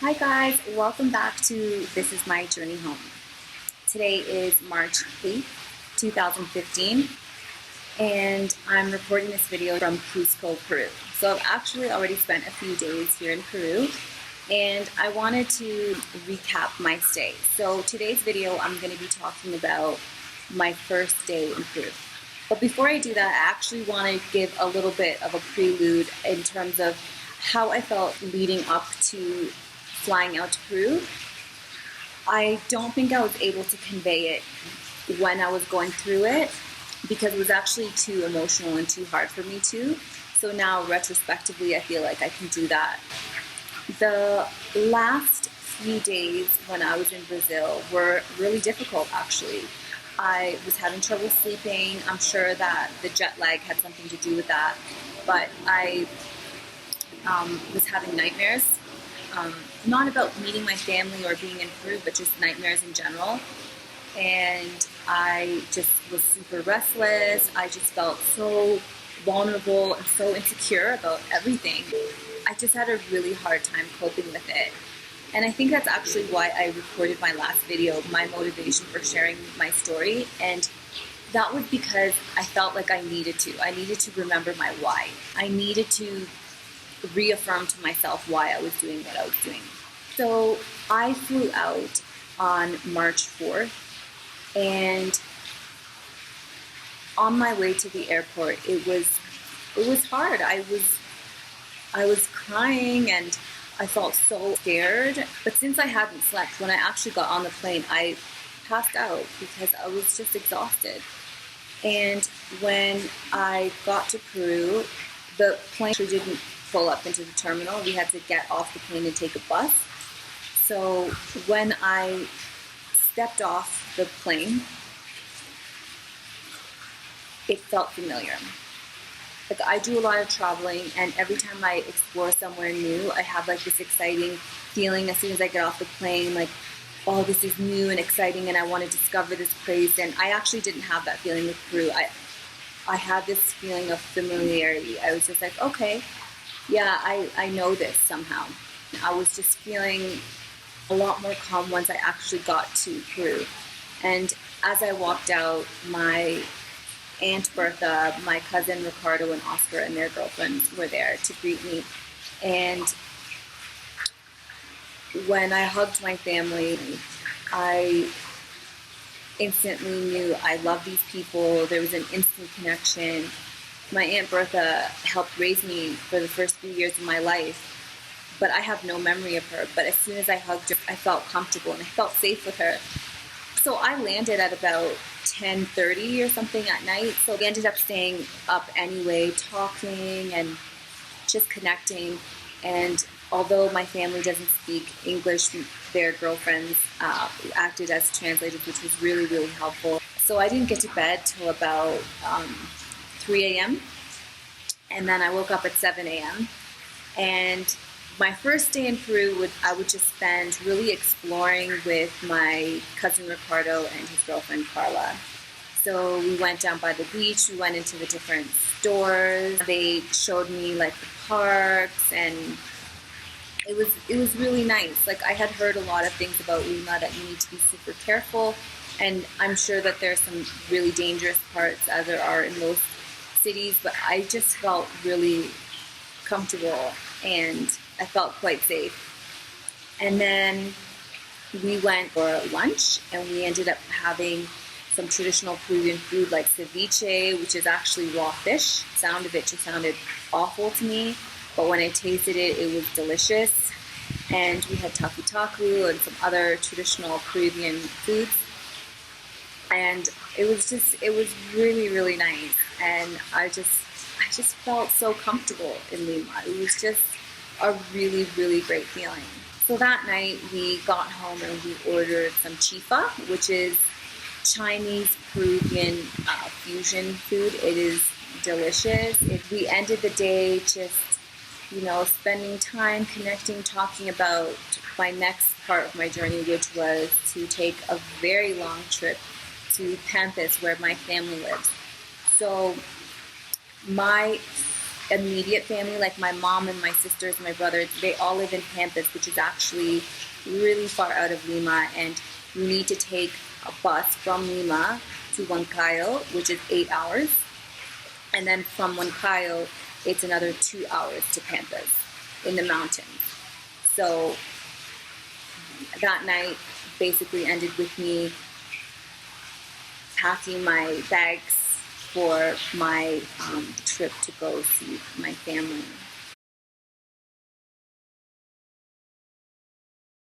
Hi guys, welcome back to This Is My Journey Home. Today is March 8th, 2015, and I'm recording this video from Cusco, Peru. So I've actually already spent a few days here in Peru, and I wanted to recap my stay. So today's video, I'm going to be talking about my first day in Peru. But before I do that, I actually want to give a little bit of a prelude in terms of how I felt leading up to flying out to Peru. I don't think I was able to convey it when I was going through it because it was actually too emotional and too hard for me to. So now retrospectively, I feel like I can do that. The last few days when I was in Brazil were really difficult actually. I was having trouble sleeping. I'm sure that the jet lag had something to do with that, but I was having nightmares. Not about meeting my family or being in Peru, but just nightmares in general. And I just was super restless. I just felt so vulnerable and so insecure about everything. I just had a really hard time coping with it. And I think that's actually why I recorded my last video, my motivation for sharing my story. And that was because I felt like I needed to. I needed to remember my why. I needed to reaffirm to myself why I was doing what I was doing. So I flew out on March 4th, and on my way to the airport, it was hard. I was crying and I felt so scared. But since I hadn't slept, when I actually got on the plane, I passed out because I was just exhausted. And when I got to Peru, the plane actually didn't pull up into the terminal. We had to get off the plane and take a bus. So when I stepped off the plane, it felt familiar. Like, I do a lot of traveling, and every time I explore somewhere new, I have like this exciting feeling as soon as I get off the plane, like, oh, this is new and exciting and I want to discover this place. And I actually didn't have that feeling with Peru. I had this feeling of familiarity. I was just like, okay, yeah, I know this somehow. I was just feeling a lot more calm once I actually got to Peru. And as I walked out, my Aunt Bertha, my cousin Ricardo and Oscar and their girlfriends were there to greet me. And when I hugged my family, I instantly knew I love these people. There was an instant connection. My Aunt Bertha helped raise me for the first few years of my life, but I have no memory of her. But as soon as I hugged her, I felt comfortable and I felt safe with her. So I landed at about 10:30 or something at night. So we ended up staying up anyway, talking and just connecting. And although my family doesn't speak English, their girlfriends acted as translators, which was really, really helpful. So I didn't get to bed till about 3 a.m. and then I woke up at 7 a.m. And my first day in Peru, I would just spend really exploring with my cousin Ricardo and his girlfriend Carla. So we went down by the beach, we went into the different stores, they showed me like the parks, and it was really nice. Like, I had heard a lot of things about Lima, that you need to be super careful, and I'm sure that there's some really dangerous parts as there are in most cities, but I just felt really comfortable and I felt quite safe. And then we went for lunch and we ended up having some traditional Peruvian food like ceviche, which is actually raw fish. The sound of it just sounded awful to me, but when I tasted it, it was delicious. And we had taku and some other traditional Peruvian foods. And it was really, really nice. And I just felt so comfortable in Lima. It was just a really, really great feeling. So that night we got home and we ordered some chifa, which is Chinese Peruvian fusion food. It is delicious. We ended the day just, spending time, connecting, talking about my next part of my journey, which was to take a very long trip to Pampas, where my family lives. So my immediate family, like my mom and my sisters and my brothers, they all live in Pampas, which is actually really far out of Lima, and you need to take a bus from Lima to Huancayo, which is 8 hours, and then from Huancayo, it's another 2 hours to Pampas in the mountains. So that night basically ended with me packing my bags for my trip to go see my family.